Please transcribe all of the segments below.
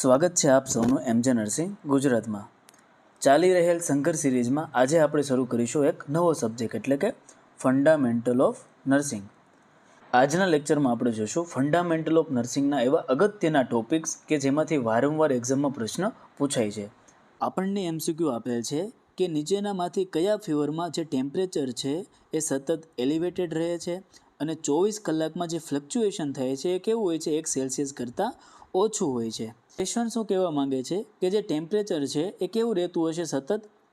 સ્વાગત છે આપ સૌનું એમજે નર્સિંગ ગુજરાતમાં ચાલી રહેલ સંઘર્ષ સિરીઝમાં આજે આપણે શરૂ કરીશું એક નવો સબ્જેક્ટ એટલે કે ફંડામેન્ટલ ઓફ નર્સિંગ. આજના લેક્ચરમાં આપણે જોઈશું ફંડામેન્ટલ ઓફ નર્સિંગના એવા અગત્યના ટોપિક્સ કે જેમાંથી વારંવાર એક્ઝામમાં પ્રશ્ન પૂછાય છે. આપણને એમસીક્યુ આપેલ છે કે નીચેનામાંથી કયા ફીવરમાં જે ટેમ્પરેચર છે એ સતત એલિવેટેડ રહે છે અને 24 કલાકમાં જે ફ્લક્ચ્યુએશન થાય છે એ કેવું હોય છે 1 સેલ્સિયસ કરતાં ઓછું હોય છે. ક્વેશ્ચન શું કહેવા માંગે છે કે જે ટેમ્પરેચર છે એ કેવું રહેતું હશે, સતત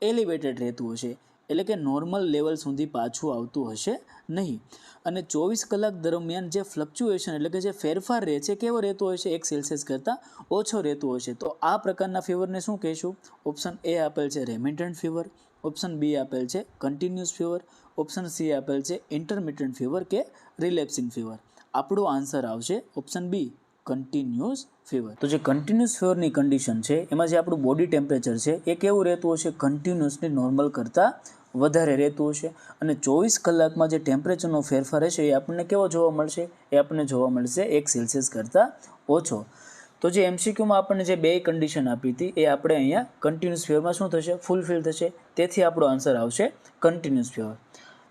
એલિવેટેડ રહેતું હશે, એટલે કે નોર્મલ લેવલ સુધી પાછું આવતું હશે નહીં. અને 24 કલાક દરમિયાન જે ફ્લક્ચ્યુએશન એટલે કે જે ફેરફાર રહે છે કેવો રહેતો હશે 1 સેલ્સિયસ કરતાં ઓછો રહેતો હશે. તો આ પ્રકારના ફીવરને શું કહીશું? ઓપ્શન એ આપેલ છે રેમિટન્ટ ફીવર, ઓપ્શન બી આપેલ છે કન્ટિન્યુઅસ ફીવર, ઓપ્શન સી આપેલ છે ઇન્ટરમિટન્ટ ફીવર કે રિલેપ્સિંગ ફીવર. આપણો આન્સર આવશે ઓપ્શન બી કન્ટિન્યુઅસ ફીવર. તો જે કન્ટિન્યુઅસ ફીવરની કન્ડિશન છે એમાં જે આપણું બોડી ટેમ્પરેચર છે એ કેવું રહેતું હશે? કન્ટિન્યુઅસલી નોર્મલ કરતાં વધારે રહેતું હશે. અને 24 કલાકમાં જે ટેમ્પરેચરનો ફેરફાર હશે એ આપણને કેવો જોવા મળશે? એ આપણને જોવા મળશે 1 સેલ્સિયસ કરતાં ઓછો. તો જે એમસીક્યુમાં આપણને જે બે કન્ડિશન આપી હતી એ આપણે અહીંયા કન્ટિન્યુઅસ ફીવરમાં શું થશે? ફૂલફિલ થશે. તેથી આપણો આન્સર આવશે કન્ટિન્યુઅસ ફીવર.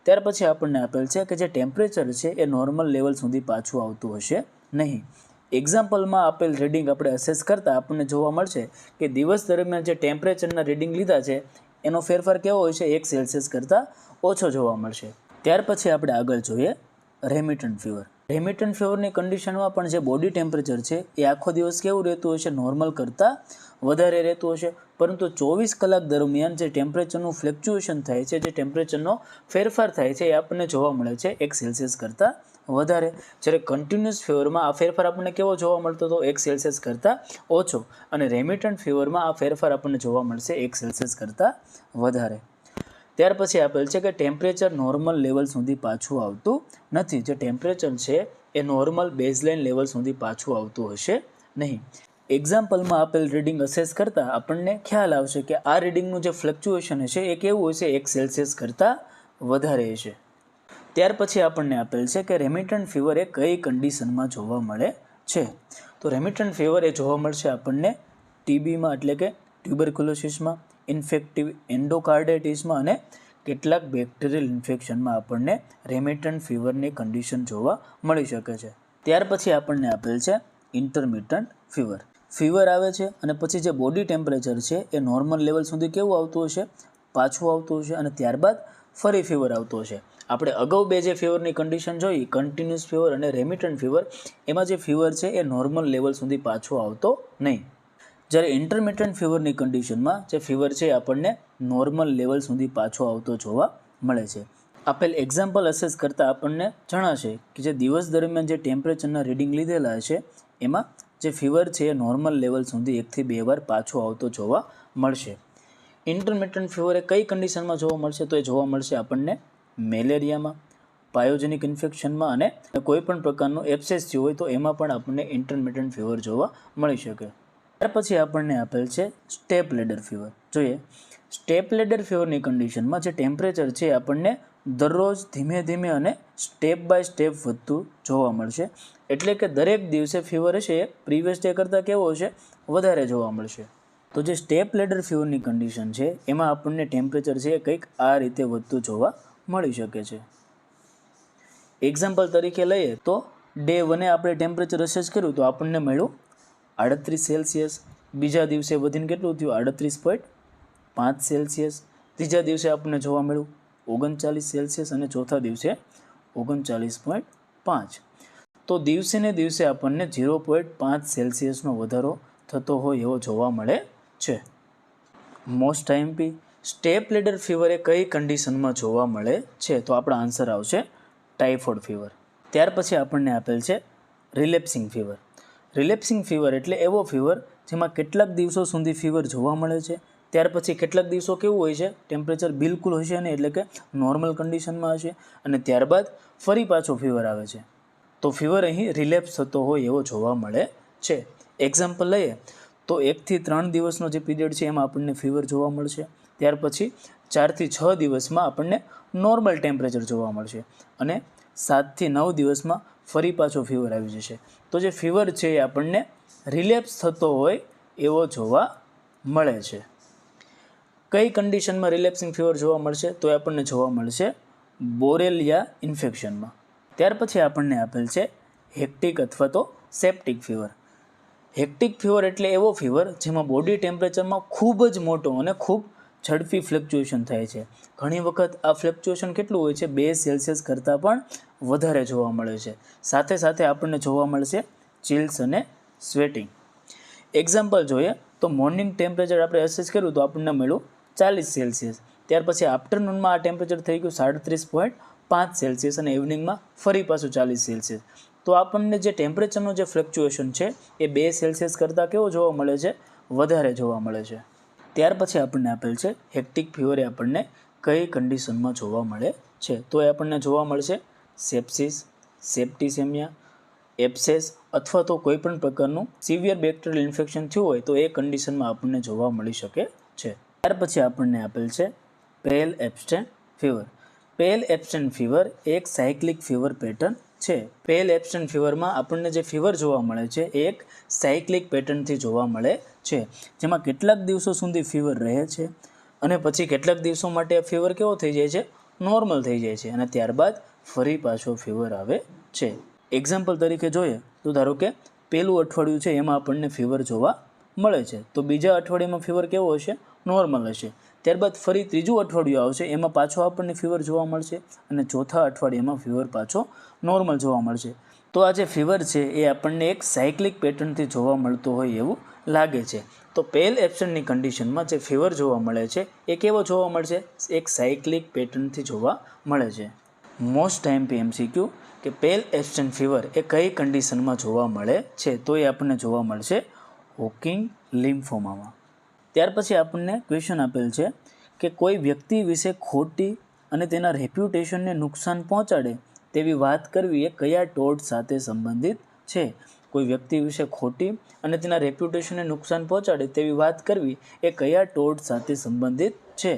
ત્યાર પછી આપણને આપેલ છે કે જે ટેમ્પરેચર છે એ નોર્મલ લેવલ સુધી પાછું આવતું હશે નહીં. એક્ઝામ્પલમાં આપેલ રીડિંગ આપણે અસેસ કરતાં આપણને જોવા મળશે કે દિવસ દરમિયાન જે ટેમ્પરેચરના રીડિંગ લીધા છે એનો ફેરફાર કેવો હોય છે? 1 સેલ્સિયસ કરતાં ઓછો જોવા મળશે. ત્યાર પછી આપણે આગળ જોઈએ રેમિટન્ટ ફીવર. રેમિટન્ટ ફીવરની કન્ડિશનમાં પણ જે બોડી ટેમ્પરેચર છે એ આખો દિવસ કેવું રહેતું હશે? નોર્મલ કરતાં વધારે રહેતું હશે. પરંતુ 24 કલાક દરમિયાન જે ટેમ્પરેચરનું ફ્લક્ચ્યુએશન થાય છે, જે ટેમ્પરેચરનો ફેરફાર થાય છે એ આપણને જોવા મળે છે 1 સેલ્સિયસ કરતાં વધારે. જ્યારે કન્ટિન્યુઅસ ફીવરમાં આ ફેરફાર આપણને કેવો જોવા મળતો હતો? 1 સેલ્સિયસ કરતાં ઓછો. અને રેમિટન્ટ ફીવરમાં આ ફેરફાર આપણને જોવા મળશે 1 સેલ્સિયસ કરતાં વધારે. ત્યાર પછી આપેલ છે કે ટેમ્પરેચર નોર્મલ લેવલ સુધી પાછું આવતું નથી. જે ટેમ્પરેચર છે એ નોર્મલ બેઝલાઇન લેવલ સુધી પાછું આવતું હશે નહીં. એક્ઝામ્પલમાં આપેલ રીડિંગ અસેસ કરતાં આપણને ખ્યાલ આવશે કે આ રીડિંગનું જે ફ્લક્ચ્યુએશન હશે એ કેવું હશે? 1 સેલ્સિયસ કરતાં વધારે હશે. ત્યાર પછી આપણને આપેલ છે કે રેમિટન્ટ ફીવર એ કઈ કન્ડિશનમાં જોવા મળે છે? તો રેમિટન્ટ ફીવર એ જોવા મળશે આપણને ટીબીમાં એટલે કે ટ્યુબરક્યુલોસિસમાં, ઇન્ફેક્ટિવ એન્ડોકાર્ડાઇટિસમાં અને કેટલાક બેક્ટેરિયલ ઇન્ફેક્શનમાં આપણને રેમિટન્ટ ફીવરની કન્ડિશન જોવા મળી શકે છે. ત્યાર પછી આપણને આપેલ છે ઇન્ટરમિટન્ટ ફીવર. ફીવર આવે છે અને પછી જે બોડી ટેમ્પરેચર છે એ નોર્મલ લેવલ સુધી કેવું આવતું હશે? પાછું આવતું હશે અને ત્યારબાદ ફરી ફીવર આવતો હશે. આપણે અગાઉ બે જે ફીવરની કન્ડિશન જોઈ કન્ટિન્યુઅસ ફીવર અને રેમિટન્ટ ફીવર, એમાં જે ફીવર છે એ નોર્મલ લેવલ સુધી પાછો આવતો નહીં. જ્યારે ઇન્ટરમિટન્ટ ફીવરની કન્ડિશનમાં જે ફીવર છે આપણને નોર્મલ લેવલ સુધી પાછો આવતો જોવા મળે છે. આપેલ એક્ઝામ્પલ અસેસ કરતાં આપણને જણાશે કે જે દિવસ દરમિયાન જે ટેમ્પરેચરના રીડિંગ લીધેલા છે એમાં જે ફીવર છે એ નોર્મલ લેવલ સુધી 1 થી 2 વાર પાછો આવતો જોવા મળશે. ઇન્ટરમિટન્ટ ફીવર એ કઈ કન્ડિશનમાં જોવા મળશે? તો એ જોવા મળશે આપણને મેલેરિયામાં, પાયોજેનિક ઇન્ફેક્શનમાં અને કોઈ પણ પ્રકારનું એબ્સેસ થયું હોય તો એમાં પણ આપણને ઇન્ટરમિટન્ટ ફીવર જોવા મળી શકે. ત્યાર પછી આપણને આપેલ છે સ્ટેપ લેડર ફીવર. જોઈએ સ્ટેપ લેડર ફીવરની કન્ડિશનમાં જે ટેમ્પરેચર છે આપણને દરરોજ ધીમે ધીમે અને સ્ટેપ બાય સ્ટેપ વધતું જોવા મળશે. એટલે કે દરેક દિવસે ફીવર હશે એ પ્રીવિયસ ડે કરતાં કેવો હશે? વધારે જોવા મળશે. તો જે સ્ટેપ લેડર ફીવરની કન્ડિશન છે એમાં આપણને ટેમ્પરેચર છે કંઈક આ રીતે વધતું જોવા મળી શકે છે. એક્ઝામ્પલ તરીકે લઈએ તો ડે 1 આપણે ટેમ્પરેચર અસેસ કર્યું તો આપણને મળ્યું 38 સેલ્સિયસ. બીજા દિવસે વધીને કેટલું થયું? 38.5 સેલ્સિયસ. ત્રીજા દિવસે આપણને જોવા મળ્યું 39 સેલ્સિયસ અને ચોથા દિવસે 39.5. તો દિવસે ને દિવસે આપણને 0.5 સેલ્સિયસનો વધારો થતો હોય એવો જોવા મળે છે. Most IMP step ladder fever એ કઈ કન્ડિશનમાં જોવા મળે છે? તો આપણો આન્સર આવશે ટાઇફોઇડ ફીવર. ત્યાર પછી આપણને આપેલ છે રિલેપ્સિંગ ફીવર. રિલેપ્સિંગ ફીવર એટલે એવો ફીવર જેમાં કેટલાક દિવસો સુધી ફીવર જોવા મળે છે. ત્યાર પછી કેટલાક દિવસો કેવું હોય છે? ટેમ્પરેચર બિલકુલ હશે નહીં, એટલે કે નોર્મલ કન્ડિશનમાં હશે અને ત્યારબાદ ફરી પાછો ફીવર આવે છે. તો ફીવર અહીં રિલેપ્સ થતો હોય એવો જોવા મળે છે. એક્ઝામ્પલ લઈએ તો 1 થી 3 દિવસનો જે પીરિયડ છે એમાં આપણને ફીવર જોવા મળશે. ત્યાર પછી 4 થી 6 દિવસમાં આપણને નોર્મલ ટેમ્પરેચર જોવા મળશે અને 7 થી 9 દિવસમાં ફરી પાછો ફીવર આવી જશે. તો જે ફીવર છે એ આપણને રિલેપ્સ થતો હોય એવો જોવા મળે છે. કઈ કન્ડિશનમાં રિલેપ્સિંગ ફીવર જોવા મળશે? તો એ આપણને જોવા મળશે બોરેલિયા ઇન્ફેક્શનમાં. ત્યાર પછી આપણને આપેલ છે હેક્ટિક અથવા તો સેપ્ટિક ફીવર. હેક્ટિક ફીવર એટલે એવો ફીવર જેમાં બોડી ટેમ્પરેચરમાં ખૂબ જ મોટો અને ખૂબ ઝડપી ફ્લક્ચ્યુએશન થાય છે. ઘણી વખત આ ફ્લક્ચ્યુએશન કેટલું હોય છે? 2 સેલ્સિયસ કરતાં પણ વધારે જોવા મળે છે. સાથે સાથે આપણને જોવા મળશે ચિલ્સ અને સ્વેટિંગ. એક્ઝામ્પલ જોઈએ તો મોર્નિંગ ટેમ્પરેચર આપણે અસેસ કર્યું તો આપણને મળ્યું 40 સેલ્સિયસ. ત્યાર પછી આફ્ટરનૂનમાં આ ટેમ્પરેચર થઈ ગયું 37.5 સેલ્સિયસ અને ઇવનિંગમાં ફરી પાછું 40 સેલ્સિયસ. તો આપણને જે ટેમ્પરેચરનો જે ફ્લક્ચ્યુએશન છે એ 2 સેલ્સિયસ કરતાં કેવો જોવા મળે છે? વધારે જોવા મળે છે. ત્યાર પછી આપણને આપેલ છે હેક્ટિક ફીવર એ આપણને કઈ કન્ડિશનમાં જોવા મળે છે? તો એ આપણને જોવા મળશે સેપ્સિસ, સેપ્ટિસેમિયા, એપ્સેસ અથવા તો કોઈ પણ પ્રકારનું સિવિયર બેક્ટેરિયલ ઇન્ફેક્શન થયું હોય તો એ કન્ડિશનમાં આપણને જોવા મળી શકે છે. ત્યાર પછી આપણને આપેલ છે પેલ એબ્સ્ટેન્ટ ફીવર. પેલ એબ્સ્ટેન્ટ ફીવર એક સાયક્લિક ફીવર પેટર્ન છે. પેલ એબ્સ્ટેન્ટ ફીવરમાં આપણને જે ફીવર જોવા મળે છે એ એક સાયક્લિક પેટર્નથી જોવા મળે છે, જેમાં કેટલાક દિવસો સુધી ફીવર રહે છે અને પછી કેટલાક દિવસો માટે ફીવર કેવો થઈ જાય છે? નોર્મલ થઈ જાય છે અને ત્યારબાદ ફરી પાછો ફીવર આવે છે. એક્ઝામ્પલ તરીકે જોઈએ તો ધારો કે પહેલું અઠવાડિયું છે એમાં આપણને ફીવર જોવા મળે છે, તો બીજા અઠવાડિયામાં ફીવર કેવો હશે? નોર્મલ હશે. ત્યારબાદ ફરી ત્રીજું અઠવાડિયું આવશે એમાં પાછો આપણને ફીવર જોવા મળશે અને ચોથા અઠવાડિયામાં ફીવર પાછો નોર્મલ જોવા મળશે. તો આ જે ફીવર છે એ આપણને એક સાયક્લિક પેટર્નથી જોવા મળતો હોય એવું લાગે છે. તો પેલ એબ્સેન્ટની કન્ડિશનમાં જે ફીવર જોવા મળે છે એ કેવો જોવા મળશે? એક સાયક્લિક પેટર્નથી જોવા મળે છે. મોસ્ટ ટાઈમ MCQ કે પેલ એબ્સેન્ટ ફીવર એ કઈ કન્ડિશનમાં જોવા મળે છે? તો એ આપણને જોવા મળશે હોકિંગ લિમ્ફોમામાં. ત્યાર પછી આપણને ક્વેશ્ચન આપેલ છે કે કોઈ વ્યક્તિ વિશે ખોટી અને તેના રેપ્યુટેશનને નુકસાન પહોંચાડે તેવી વાત કરવી એ કયા ટોટ સાથે સંબંધિત છે? કોઈ વ્યક્તિ વિશે ખોટી અને તેના રેપ્યુટેશનને નુકસાન પહોંચાડે તેવી વાત કરવી એ કયા ટોટ સાથે સંબંધિત છે?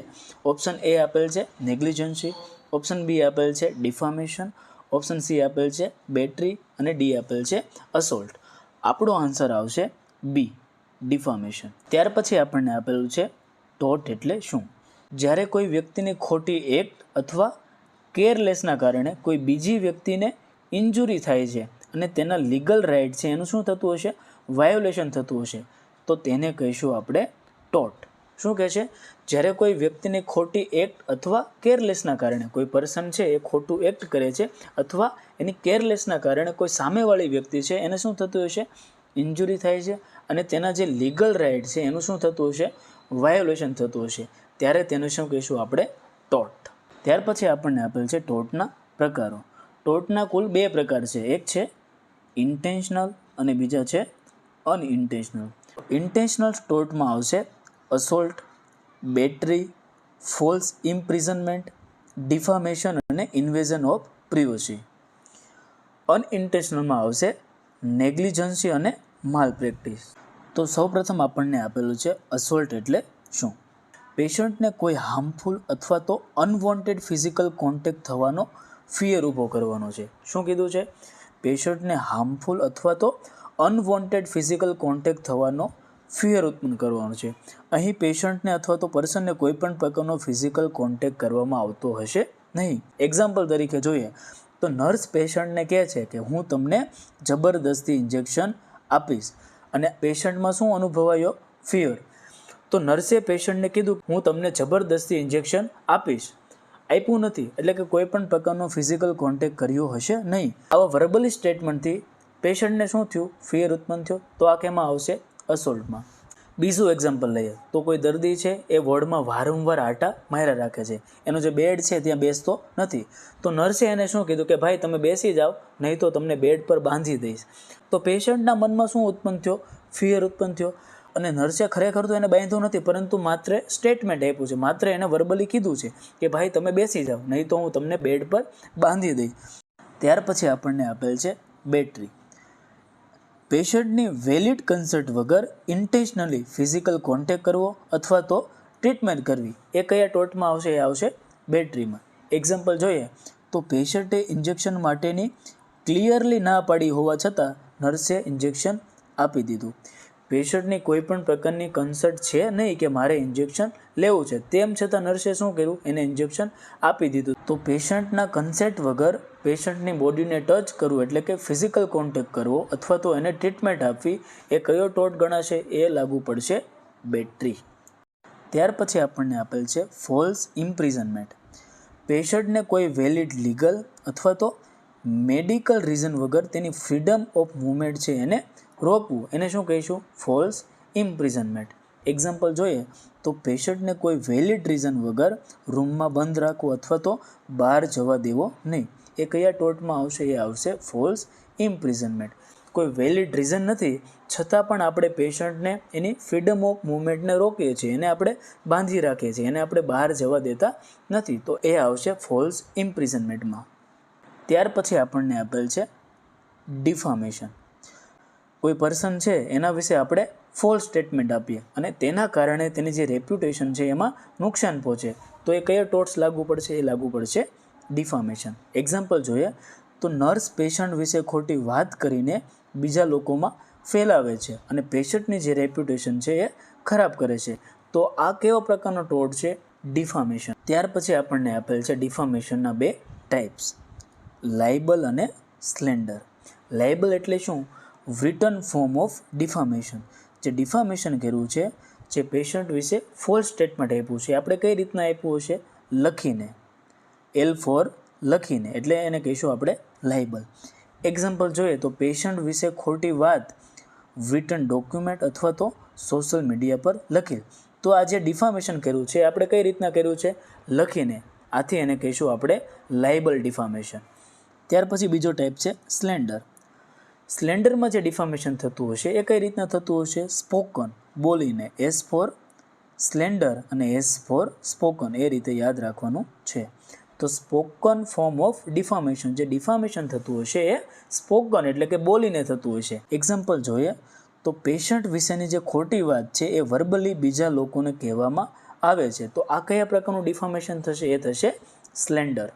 ઓપ્શન એ આપેલ છે નેગ્લિજન્સી, ઓપ્શન બી આપેલ છે ડિફામેશન, ઓપ્શન સી આપેલ છે બેટરી અને ડી આપેલ છે અસોલ્ટ. આપણો આન્સર આવશે બી, ડિફામેશન. ત્યાર પછી આપણને આપેલું છે ટોટ એટલે શું? જ્યારે કોઈ વ્યક્તિની ખોટી એક્ટ અથવા કેરલેસના કારણે કોઈ બીજી વ્યક્તિને ઇન્જુરી થાય છે અને તેના લીગલ રાઇટ છે એનું શું થતું હશે? વાયોલેશન થતું હશે, તો તેને કહીશું આપણે ટોટ. શું કહે છે? જ્યારે કોઈ વ્યક્તિને ખોટી એક્ટ અથવા કેરલેસના કારણે કોઈ પર્સન છે એ ખોટું એક્ટ કરે છે અથવા એની કેરલેસના કારણે કોઈ સામેવાળી વ્યક્તિ છે એને શું થતું હશે? ઇન્જુરી થાય છે અને તેના જે લીગલ રાઇટ છે એનું શું થતું હશે? વાયોલેશન થતું હશે, ત્યારે તેને શું કહીશું આપણે? ટોટ. ત્યાર પછી આપણને આપેલ છે ટોટના પ્રકારો. ટોટના કુલ 2 પ્રકાર છે, એક છે ઇન્ટેન્શનલ અને બીજા છે અનઇન્ટેન્શનલ. ઇન્ટેન્શનલ ટોટમાં આવશે અસોલ્ટ, બેટરી, ફોલ્સ ઇમ્પ્રિઝનમેન્ટ, ડિફામેશન અને ઇન્વેઝન ઓફ પ્રિવસી. અનઇન્ટેન્શનલમાં આવશે નેગ્લિજન્સી અને માલ પ્રેક્ટિસ. તો સૌપ્રથમ આપણને આપેલું છે અસોલ્ટ એટલે શું? પેશન્ટને કોઈ હાર્મફુલ અથવા તો અનવોન્ટેડ ફિઝિકલ કોન્ટેક્ટ થવાનો ફિયર ઊભો કરવાનો છે. શું કીધું છે? પેશન્ટને હાર્મફુલ અથવા તો અનવોન્ટેડ ફિઝિકલ કોન્ટેક્ટ થવાનો ફિયર ઉત્પન્ન કરવાનો છે. અહીં પેશન્ટને અથવા તો પર્સનને કોઈ પણ પ્રકારનો ફિઝિકલ કોન્ટેક્ટ કરવામાં આવતો હશે નહીં. એક્ઝામ્પલ તરીકે જોઈએ તો નર્સ પેશન્ટને કહે છે કે હું તમને જબરદસ્તી ઇન્જેક્શન આપીશ અને પેશન્ટમાં શું અનુભવાયો? ફિયર. તો નર્સે પેશન્ટને કીધું હું તમને જબરદસ્તી ઇન્જેક્શન આપીશ, આપ્યું નથી, એટલે કે કોઈ પણ પ્રકારનો ફિઝિકલ કોન્ટેક્ટ કર્યો હશે નહીં. આવા વર્બલી સ્ટેટમેન્ટથી પેશન્ટને શું થયું? ફિયર ઉત્પન્ન થયો. તો આ કેમાં આવશે? અસોલ્ટમાં. બીજું એક્ઝામ્પલ લઈએ તો કોઈ દર્દી છે એ વોર્ડમાં વારંવાર આટા માર્યા રાખે છે, એનો જે બેડ છે ત્યાં બેસતો નથી. તો નર્સે એને શું કીધું કે ભાઈ તમે બેસી જાઓ, નહીં તો તમને બેડ પર બાંધી દઈશ. તો પેશન્ટના મનમાં શું ઉત્પન્ન થયો? ફિયર ઉત્પન્ન થયો. અને નર્સે ખરેખર તો એને બાંધ્યો નથી, પરંતુ માત્ર સ્ટેટમેન્ટ આપ્યું છે, માત્ર એને વર્બલી કીધું છે કે ભાઈ તમે બેસી જાઓ, નહીં તો હું તમને બેડ પર બાંધી દઈશ. ત્યાર પછી આપણને આપેલ છે બેટરી. પેશન્ટની વેલિડ કન્સર્ટ વગર ઇન્ટેન્શનલી ફિઝિકલ કોન્ટેક્ટ કરવો અથવા તો ટ્રીટમેન્ટ કરવી એ કયા ટોટમાં આવશે? એ આવશે બેટરીમાં. એક્ઝામ્પલ જોઈએ તો પેશન્ટે ઇન્જેક્શન માટેની ક્લિયરલી ના પાડી હોવા છતાં નર્સે ઇન્જેક્શન આપી દીધું. પેશન્ટની કોઈ પણ પ્રકારની કન્સર્ટ છે નહીં કે મારે ઇન્જેક્શન લેવું છે, તેમ છતાં નર્સે શું કર્યું, એને ઇન્જેક્શન આપી દીધું. તો પેશન્ટના કન્સેન્ટ વગર પેશન્ટની બોડીને ટચ કરવું એટલે કે ફિઝિકલ કોન્ટેક્ટ કરવો અથવા તો એને ટ્રીટમેન્ટ આપવી એ કયો ટોટ ગણાશે, એ લાગુ પડશે બેટરી. ત્યાર પછી આપણને આપેલ છે ફોલ્સ ઇમ્પ્રિઝનમેન્ટ. પેશન્ટને કોઈ વેલિડ લીગલ અથવા તો મેડિકલ રીઝન વગર તેની ફ્રીડમ ઓફ મૂવમેન્ટ છે એને રોકવું, એને શું કહીશું, ફોલ્સ ઇમ્પ્રિઝનમેન્ટ. એક્ઝામ્પલ જોઈએ તો પેશન્ટને કોઈ વેલિડ રીઝન વગર રૂમમાં બંધ રાખવું અથવા તો બહાર જવા દેવો નહીં, એ કયા ટોટમાં આવશે, એ આવશે ફોલ્સ ઇમ્પ્રિઝનમેન્ટ. કોઈ વેલિડ રીઝન નથી છતાં પણ આપણે પેશન્ટને એની ફ્રીડમ ઓફ મૂવમેન્ટને રોકીએ છીએ, એને આપણે બાંધી રાખીએ છીએ, એને આપણે બહાર જવા દેતા નથી, તો એ આવશે ફોલ્સ ઇમ્પ્રિઝનમેન્ટમાં. ત્યાર પછી આપણને આપેલ છે ડિફામેશન. કોઈ પર્સન છે એના વિશે આપણે ફોલ્સ સ્ટેટમેન્ટ આપીએ અને તેના કારણે તેની જે રેપ્યુટેશન છે એમાં નુકસાન પહોંચે, તો એ કયા ટોટ્સ લાગુ પડશે, એ લાગુ પડશે ડિફામેશન. એક્ઝામ્પલ જોઈએ તો નર્સ પેશન્ટ વિશે ખોટી વાત કરીને બીજા લોકોમાં ફેલાવે છે અને પેશન્ટની જે રેપ્યુટેશન છે એ ખરાબ કરે છે, તો આ કેવો પ્રકારનો ટોટ છે, ડિફામેશન. ત્યાર પછી આપણને આપેલ છે ડિફામેશનના બે ટાઈપ્સ, લાઇબલ અને સ્લેન્ડર. લાઇબલ એટલે શું, written ફોર્મ ઓફ ડિફામેશન. જે ડિફામેશન કર્યું છે, જે પેશન્ટ વિશે ફોલ્સ સ્ટેટમેન્ટ આપ્યું છે, આપણે કઈ રીતના આપ્યું હશે, લખીને, L ફોર લખીને, એટલે એને કહીશું આપણે લાઇબલ. એક્ઝામ્પલ જોઈએ તો પેશન્ટ વિશે ખોટી વાત written ડોક્યુમેન્ટ અથવા તો સોશિયલ મીડિયા પર લખેલ, તો આ જે ડિફામેશન કર્યું છે આપણે કઈ રીતના કર્યું છે, લખીને, આથી એને કહીશું આપણે લાઇબલ ડિફામેશન. ત્યાર પછી બીજો ટાઈપ છે સ્લેન્ડર. સ્લેન્ડરમાં જે ડિફામેશન થતું હશે એ કઈ રીતના થતું હશે, સ્પોકન, બોલીને, S ફોર સ્લેન્ડર અને S ફોર સ્પોકન, એ રીતે યાદ રાખવાનું છે. તો સ્પોકન ફોર્મ ઓફ ડિફામેશન, જે ડિફામેશન થતું હશે એ સ્પોકન એટલે કે બોલીને થતું હશે. એક્ઝામ્પલ જોઈએ તો પેશન્ટ વિશેની જે ખોટી વાત છે એ વર્બલી બીજા લોકોને કહેવામાં આવે છે, તો આ કયા પ્રકારનું ડિફામેશન થશે, એ થશે સ્લેન્ડર.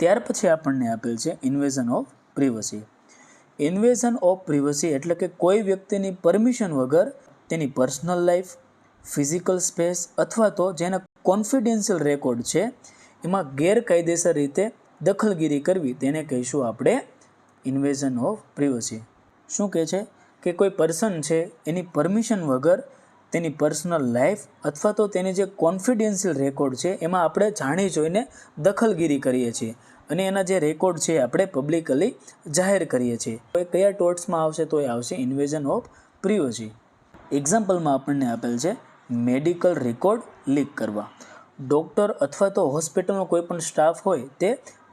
ત્યાર પછી આપણને આપેલ છે ઇન્વેઝન ઓફ પ્રિવસી. ઇન્વેઝન ઓફ પ્રિવસી એટલે કે કોઈ વ્યક્તિની પરમિશન વગર તેની પર્સનલ લાઈફ, ફિઝિકલ સ્પેસ અથવા તો જેના કોન્ફિડેન્શિયલ રેકોર્ડ છે એમાં ગેરકાયદેસર રીતે દખલગીરી કરવી, તેને કહીશું આપણે ઇન્વેઝન ઓફ પ્રિવસી. શું કહે છે કે કોઈ પર્સન છે એની પરમિશન વગર તેની પર્સનલ લાઈફ અથવા તો તેની જે કોન્ફિડેન્શિયલ રેકોર્ડ છે એમાં આપણે જાણી જોઈને દખલગીરી કરીએ છીએ અને એના જે રેકોર્ડ છે આપણે પબ્લિકલી જાહેર કરીએ છીએ, તો એ કયા ટોટ્સમાં આવશે, તો એ આવશે ઇન્વેઝન ઓફ પ્રિવસી. એક્ઝામ્પલમાં આપણને આપેલ છે મેડિકલ રેકોર્ડ લીક કરવા. ડૉક્ટર અથવા તો હોસ્પિટલનો કોઈ પણ સ્ટાફ હોય તે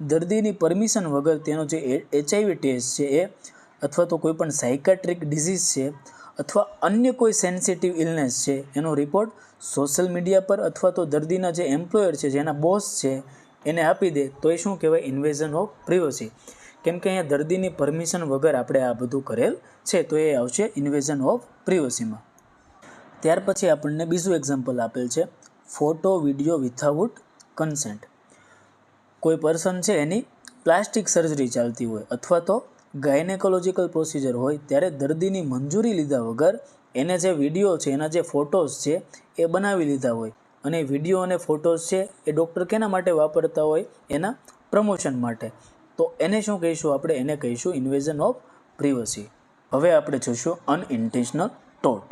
દર્દીની પરમિશન વગર તેનો જે HIV ટેસ્ટ છે એ અથવા તો કોઈ પણ સાયકાટ્રિક ડિઝીઝ છે અથવા અન્ય કોઈ સેન્સિટિવ ઇલનેસ છે એનો રિપોર્ટ સોશિયલ મીડિયા પર અથવા તો દર્દીના જે એમ્પ્લોયર છે, જેના બોસ છે, એને આપી દે, તો એ શું કહેવાય, ઇન્વેઝન ઓફ પ્રિવસી. કેમ કે અહીંયા દર્દીની પરમિશન વગર આપણે આ બધું કરેલ છે, તો એ આવશે ઇન્વેઝન ઓફ પ્રિવસીમાં. ત્યાર પછી આપણને બીજું એક્ઝામ્પલ આપેલ છે ફોટો વિડીયો વિથઆઉટ કન્સેન્ટ. કોઈ પર્સન છે એની પ્લાસ્ટિક સર્જરી ચાલતી હોય અથવા તો ગાયનેકોલોજીકલ પ્રોસિજર હોય, ત્યારે દર્દીની મંજૂરી લીધા વગર એને જે વિડીયો છે, એના જે ફોટોઝ છે એ બનાવી લીધા હોય અને વિડીયો અને ફોટોઝ છે એ ડૉક્ટર કેના માટે વાપરતા હોય, એના પ્રમોશન માટે, તો એને શું કહીશું આપણે, એને કહીશું ઇન્વેઝન ઓફ પ્રિવસી. હવે આપણે જોઈશું અનઇન્ટેન્શનલ ટોટ.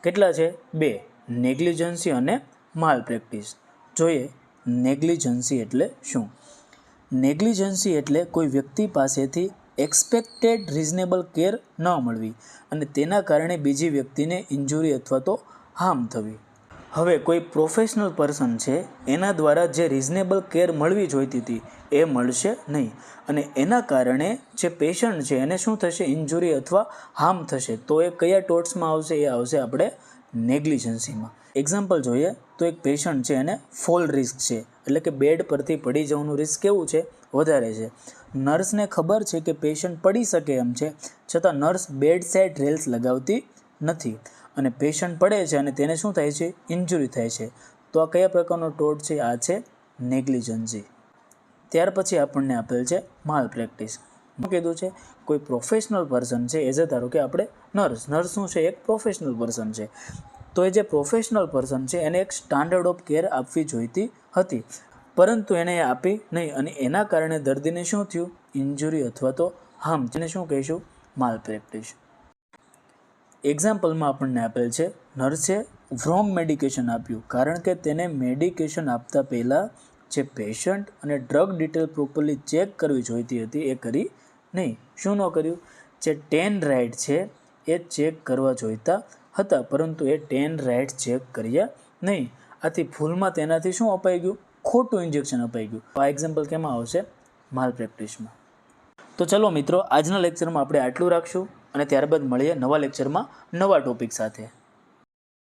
કેટલા છે, 2, નેગ્લિજન્સી અને માલ પ્રેક્ટિસ. જોઈએ નેગ્લિજન્સી એટલે શું. નેગ્લિજન્સી એટલે કોઈ વ્યક્તિ પાસેથી એક્સપેક્ટેડ રિઝનેબલ કેર ન મળવી અને તેના કારણે બીજી વ્યક્તિને ઇન્જુરી અથવા તો હાર્મ થવી. હવે કોઈ પ્રોફેશનલ પર્સન છે એના દ્વારા જે રિઝનેબલ કેર મળવી જોઈતી હતી એ મળશે નહીં અને એના કારણે જે પેશન્ટ છે એને શું થશે, ઇન્જુરી અથવા હાર્મ થશે, તો એ કયા ટોટ્સમાં આવશે, એ આવશે આપણે નેગ્લિજન્સીમાં. એક્ઝામ્પલ જોઈએ તો એક પેશન્ટ છે એને ફોલ રિસ્ક છે, એટલે કે બેડ પરથી પડી જવાનું રિસ્ક કેવું છે, વધારે છે. નર્સને ખબર છે કે પેશન્ટ પડી શકે એમ છે, છતાં નર્સ બેડ સાઇડ રેલ્સ લગાવતી નથી અને પેશન્ટ પડે છે અને તેને શું થાય છે, ઇન્જુરી થાય છે, તો આ કયા પ્રકારનો ટોટ છે, આ છે નેગ્લિજન્સી. ત્યાર પછી આપણને આપેલ છે માલ પ્રેક્ટિસ. કીધું છે કોઈ પ્રોફેશનલ પર્સન છે, એઝ અ ધારો કે આપણે નર્સ શું છે, એક પ્રોફેશનલ પર્સન છે, તો એ જે પ્રોફેશનલ પર્સન છે એને એક સ્ટાન્ડર્ડ ઓફ કેર આપવી જોઈતી હતી, પરંતુ એણે એ આપી નહીં અને એના કારણે દર્દીને શું થયું, ઇન્જુરી અથવા તો હાર્મ, જેને શું કહીશું, માલ પ્રેક્ટિસ. એક્ઝામ્પલમાં આપણને આપેલ છે નર્સે રોંગ મેડિકેશન આપ્યું કારણ કે તેને મેડિકેશન આપતા પહેલાં જે પેશન્ટ અને ડ્રગ ડિટેલ પ્રોપરલી ચેક કરવી જોઈતી હતી એ કરી નહીં. શું ન કર્યું? જે 10 રાઇટ છે એ ચેક કરવા જોઈતા હતા, પરંતુ એ 10 રાઇટ ચેક કર્યા નહીં. આથી ભૂલમાં તેનાથી શું અપાઈ ગયું, ખોટું ઇન્જેક્શન અપાઈ ગયું. આ એક્ઝામ્પલ કેમાં આવશે, માલ પ્રેક્ટિસમાં. તો ચલો મિત્રો, આજના લેક્ચરમાં આપણે આટલું રાખશું અને ત્યારબાદ મળીએ નવા લેક્ચરમાં નવા ટોપિક સાથે.